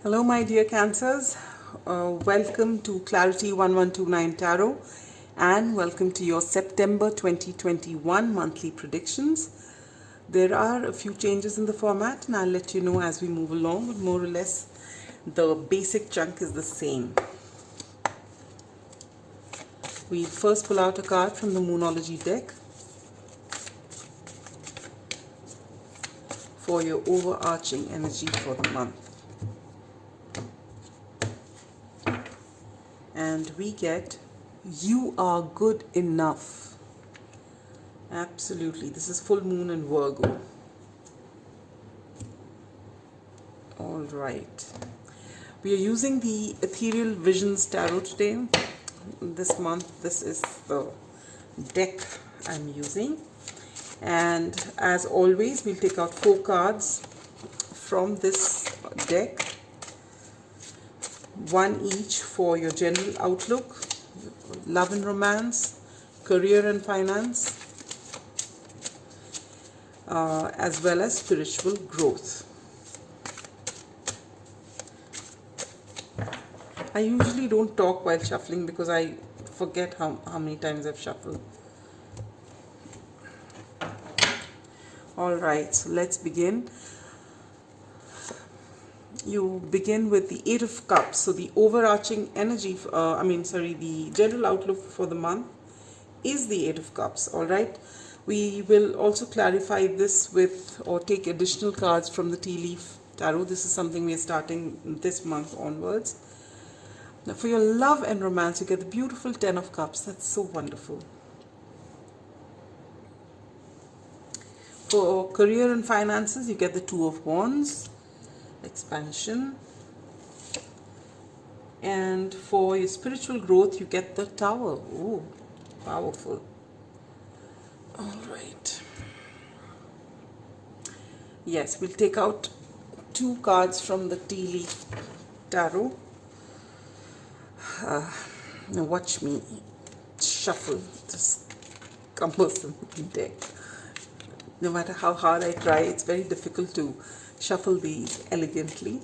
Hello my dear Cancers, welcome to Clarity1129 Tarot and welcome to your September 2021 monthly predictions. There are a few changes in the format and I'll let you know as we move along, but more or less the basic chunk is the same. We first pull out a card from the Moonology deck for your overarching energy for the month. And we get, you are good enough. Absolutely. This is full moon in Virgo. All right. We are using the Ethereal Visions Tarot today. This month, this is the deck I'm using. And as always, we'll take out 4 cards from this deck. 1 each for your general outlook, love and romance, career and finance, as well as spiritual growth. I usually don't talk while shuffling because I forget how many times I've shuffled. Alright, so let's begin. You begin with the 8 of Cups. So the overarching energy, the general outlook for the month is the 8 of Cups. All right. We will also clarify this with or take additional cards from the Tea Leaf Tarot. This is something we are starting this month onwards. Now for your love and romance, you get the beautiful 10 of Cups. That's so wonderful. For career and finances, you get the 2 of Wands. Expansion. And for your spiritual growth, you get the Tower. Ooh, powerful. All right. Yes, we'll take out 2 cards from the Tea Leaf Tarot. Now watch me shuffle this cumbersome deck. No matter how hard I try, it's very difficult to shuffle these elegantly.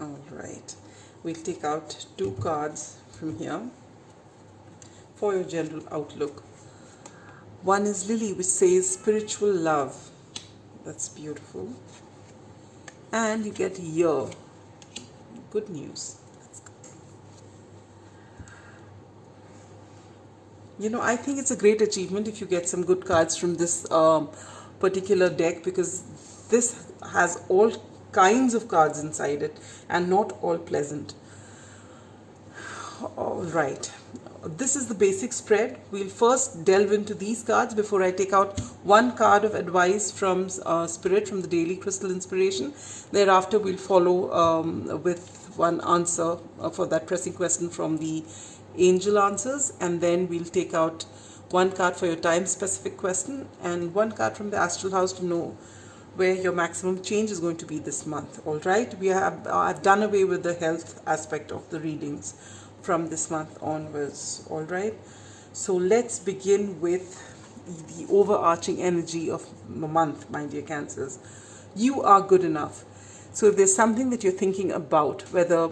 All right, we'll take out 2 cards from here for your general outlook. One is Lily, which says spiritual love. That's beautiful. And you get Year. Good news. You know, I think it's a great achievement if you get some good cards from this particular deck, because this has all kinds of cards inside it and not all pleasant. All right. This is the basic spread. We'll first delve into these cards before I take out 1 card of advice from Spirit, from the Daily Crystal Inspiration. Thereafter, we'll follow with 1 answer for that pressing question from the Angel Answers, and then we'll take out 1 card for your time specific question and 1 card from the Astral House to know where your maximum change is going to be this month. All right, I've done away with the health aspect of the readings from this month onwards. All right, so let's begin with the overarching energy of the month, my dear Cancers. You are good enough. So if there's something that you're thinking about, whether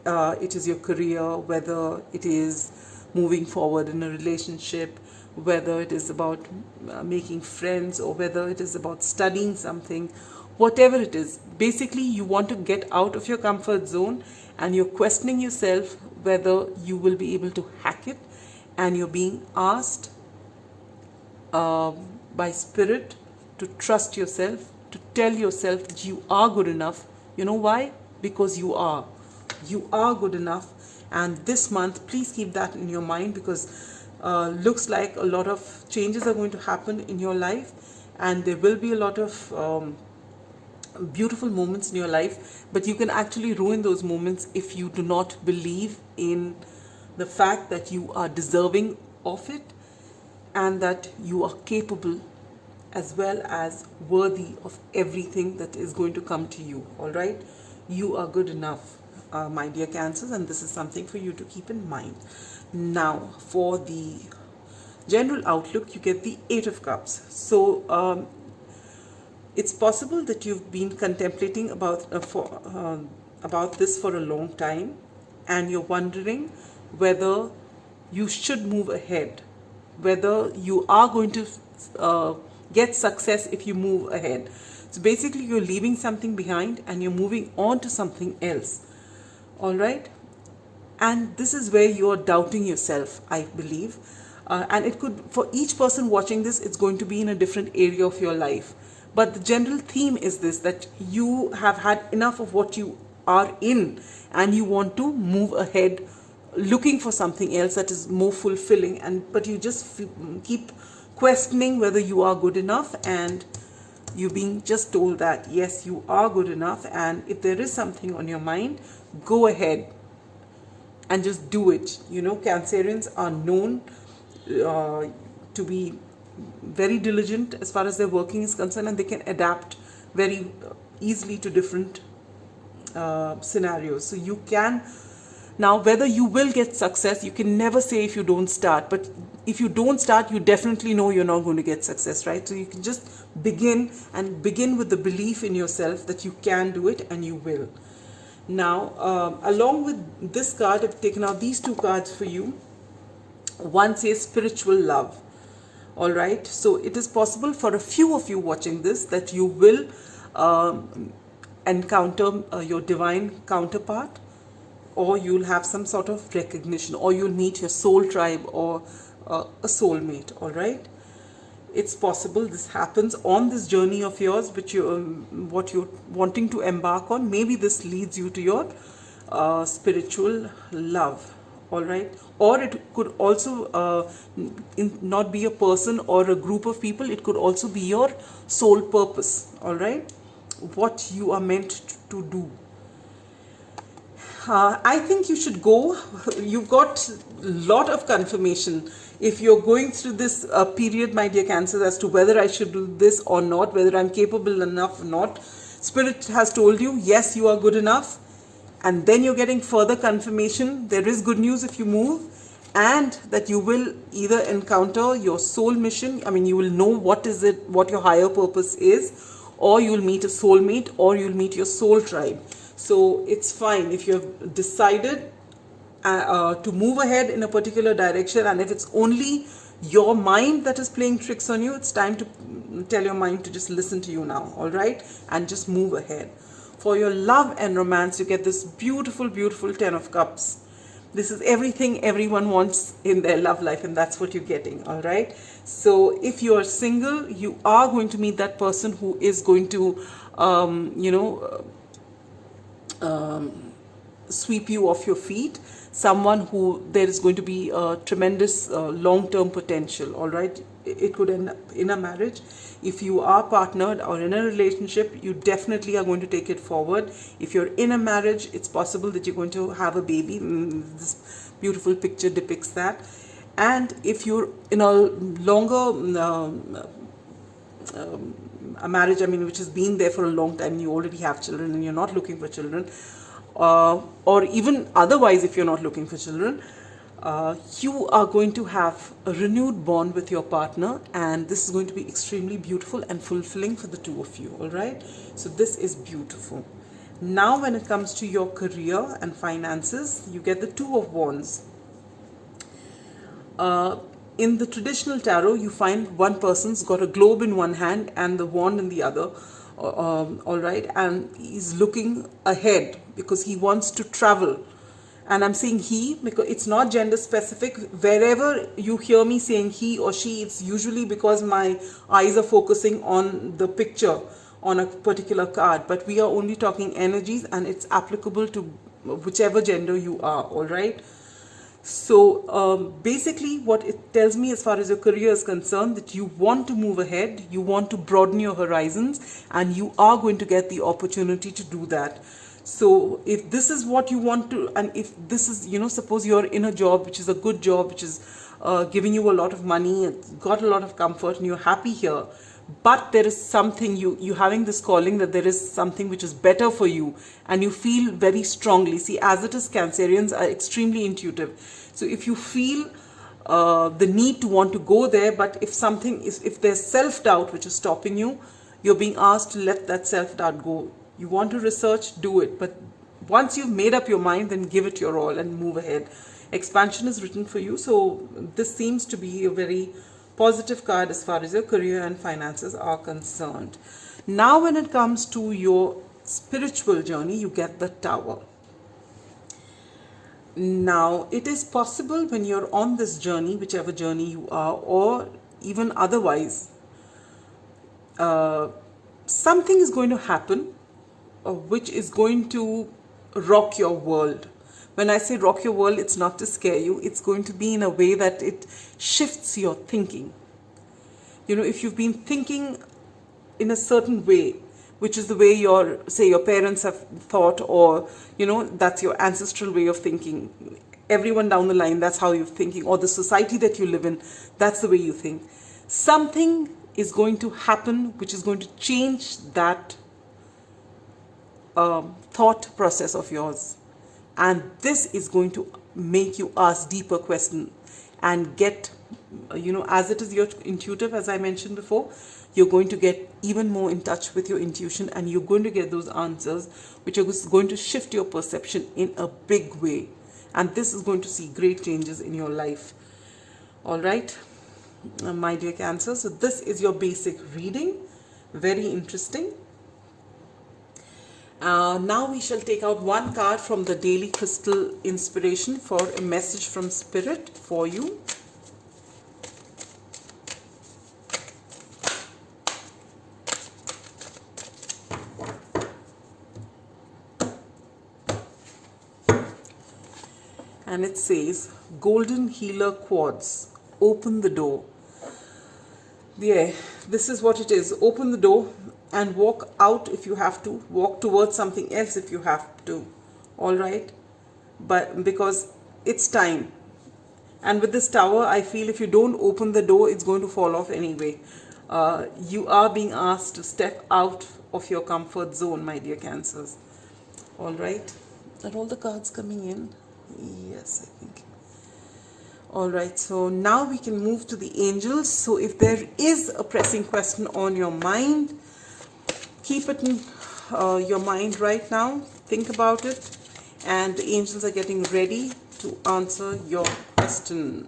it is your career, whether it is moving forward in a relationship, whether it is about making friends, or whether it is about studying something, whatever it is, basically you want to get out of your comfort zone and you're questioning yourself whether you will be able to hack it, and you're being asked by Spirit to trust yourself, to tell yourself that you are good enough. You know why? Because you are. You are good enough. And this month, please keep that in your mind, because looks like a lot of changes are going to happen in your life, and there will be a lot of beautiful moments in your life, but you can actually ruin those moments if you do not believe in the fact that you are deserving of it and that you are capable as well as worthy of everything that is going to come to you. All right, you are good enough. my dear Cancers, and this is something for you to keep in mind. Now, for the general outlook, you get the Eight of Cups. So it's possible that you've been contemplating about this for a long time, and you're wondering whether you should move ahead, whether you are going to get success if you move ahead. So basically, you're leaving something behind and you're moving on to something else. All right? And this is where you're doubting yourself, I believe. And it could, for each person watching this, it's going to be in a different area of your life. But the general theme is this, that you have had enough of what you are in and you want to move ahead, looking for something else that is more fulfilling, but you just keep questioning whether you are good enough, and you're being just told that yes, you are good enough, and if there is something on your mind, go ahead and just do it. You know, Cancerians are known to be very diligent as far as their working is concerned, and they can adapt very easily to different scenarios. So you can, now whether you will get success, you can never say if you don't start, but if you don't start, you definitely know you're not going to get success, right? So you can just begin, and begin with the belief in yourself that you can do it and you will. Now, along with this card, I've taken out these two cards for you. One says spiritual love. All right, so it is possible for a few of you watching this that you will encounter your divine counterpart, or you'll have some sort of recognition, or you'll meet your soul tribe, or a soulmate. All right, it's possible this happens on this journey of yours, which what you're wanting to embark on. Maybe this leads you to your spiritual love. All right, or it could also not be a person or a group of people. It could also be your soul purpose. All right, what you are meant to do. I think you should go. You've got a lot of confirmation. If you're going through this period, my dear Cancers, as to whether I should do this or not, whether I'm capable enough or not, Spirit has told you, yes, you are good enough. And then you're getting further confirmation. There is good news if you move, and that you will either encounter your soul mission. I mean, you will know what your higher purpose is, or you'll meet a soulmate, or you'll meet your soul tribe. So it's fine if you've decided to move ahead in a particular direction, and if it's only your mind that is playing tricks on you, it's time to tell your mind to just listen to you now, all right, and just move ahead. For your love and romance, you get this beautiful, beautiful Ten of Cups. This is everything everyone wants in their love life, and that's what you're getting, all right? So if you are single, you are going to meet that person who is going to, sweep you off your feet. Someone who there is going to be a tremendous long-term potential, all right? It could end up in a marriage. If you are partnered or in a relationship, you definitely are going to take it forward. If you're in a marriage, it's possible that you're going to have a baby. This beautiful picture depicts that. And if you're in a longer a marriage, I mean, which has been there for a long time, you already have children and you're not looking for children, or even otherwise, if you're not looking for children, you are going to have a renewed bond with your partner, and this is going to be extremely beautiful and fulfilling for the two of you, all right? So this is beautiful. Now, when it comes to your career and finances, you get the Two of Wands. In the traditional tarot, you find one person's got a globe in one hand and the wand in the other, all right, and he's looking ahead because he wants to travel. And I'm saying he because it's not gender specific. Wherever you hear me saying he or she, it's usually because my eyes are focusing on the picture on a particular card, but we are only talking energies, and it's applicable to whichever gender you are, all right? So basically what it tells me as far as your career is concerned, that you want to move ahead, you want to broaden your horizons, and you are going to get the opportunity to do that. So if this is what you want to, and if this is, you know, suppose you're in a job which is a good job, which is giving you a lot of money, it's got a lot of comfort, and you're happy here, but there is something, you having this calling that there is something which is better for you, and you feel very strongly. See, as it is, Cancerians are extremely intuitive. So if you feel the need to want to go there, but if there's self-doubt which is stopping you, you're being asked to let that self-doubt go. You want to research, do it, but once you've made up your mind, then give it your all and move ahead. Expansion is written for you, so this seems to be a very positive card as far as your career and finances are concerned. Now when it comes to your spiritual journey, you get the Tower. Now it is possible when you're on this journey, whichever journey you are, or even otherwise, something is going to happen which is going to rock your world. When I say rock your world, it's not to scare you. It's going to be in a way that it shifts your thinking. You know, if you've been thinking in a certain way, which is the way your parents have thought, or, you know, that's your ancestral way of thinking. Everyone down the line, that's how you're thinking, or the society that you live in, that's the way you think. Something is going to happen which is going to change that thought process of yours. And this is going to make you ask deeper questions and get, you know, as it is you're intuitive, as I mentioned before, you're going to get even more in touch with your intuition, and you're going to get those answers which are going to shift your perception in a big way. And this is going to see great changes in your life. All right, my dear Cancer. So this is your basic reading. Very interesting. Now we shall take out one card from the Daily Crystal Inspiration for a message from Spirit for you. And it says, Golden Healer Quartz, open the door. Yeah, this is what it is. Open the door and walk out if you have to. Walk towards something else if you have to. All right? But because it's time. And with this Tower, I feel if you don't open the door, it's going to fall off anyway. You are being asked to step out of your comfort zone, my dear Cancers. All right? Are all the cards coming in? Yes, I think. All right, so now we can move to the angels. So if there is a pressing question on your mind, keep it in your mind right now. Think about it. And the angels are getting ready to answer your question.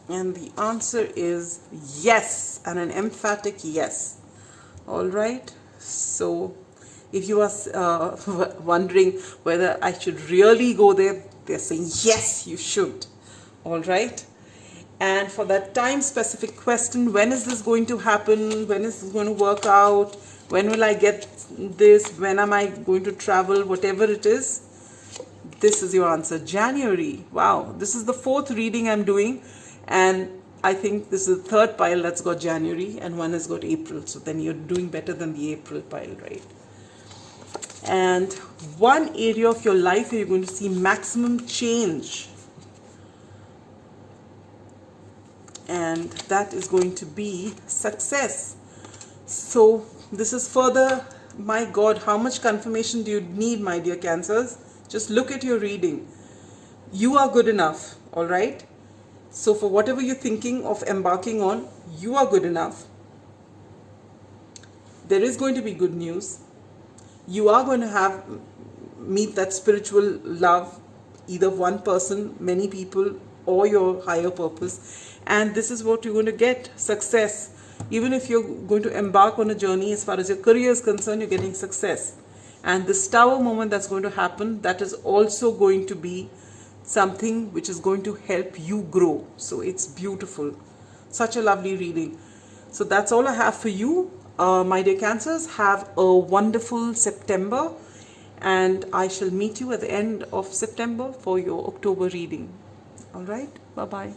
And the answer is yes, and an emphatic yes. All right, so if you are wondering whether I should really go there, they're saying yes, you should. All right. And for that time specific question, when is this going to happen? When is this going to work out? When will I get this? When am I going to travel? Whatever it is, this is your answer. January. Wow. This is the 4th reading I'm doing. And I think this is the 3rd pile that's got January and one has got April. So then you're doing better than the April pile, right? And one area of your life where you're going to see maximum change, and that is going to be success. So this is further, my God, how much confirmation do you need, my dear Cancers? Just look at your reading. You are good enough, all right? So for whatever you're thinking of embarking on, you are good enough. There is going to be good news. You are going to meet that spiritual love, either one person, many people, or your higher purpose. And this is what you're going to get, success. Even if you're going to embark on a journey as far as your career is concerned, you're getting success. And this Tower moment that's going to happen, that is also going to be something which is going to help you grow. So it's beautiful. Such a lovely reading. So that's all I have for you. My dear Cancers, have a wonderful September, and I shall meet you at the end of September for your October reading. All right, bye-bye.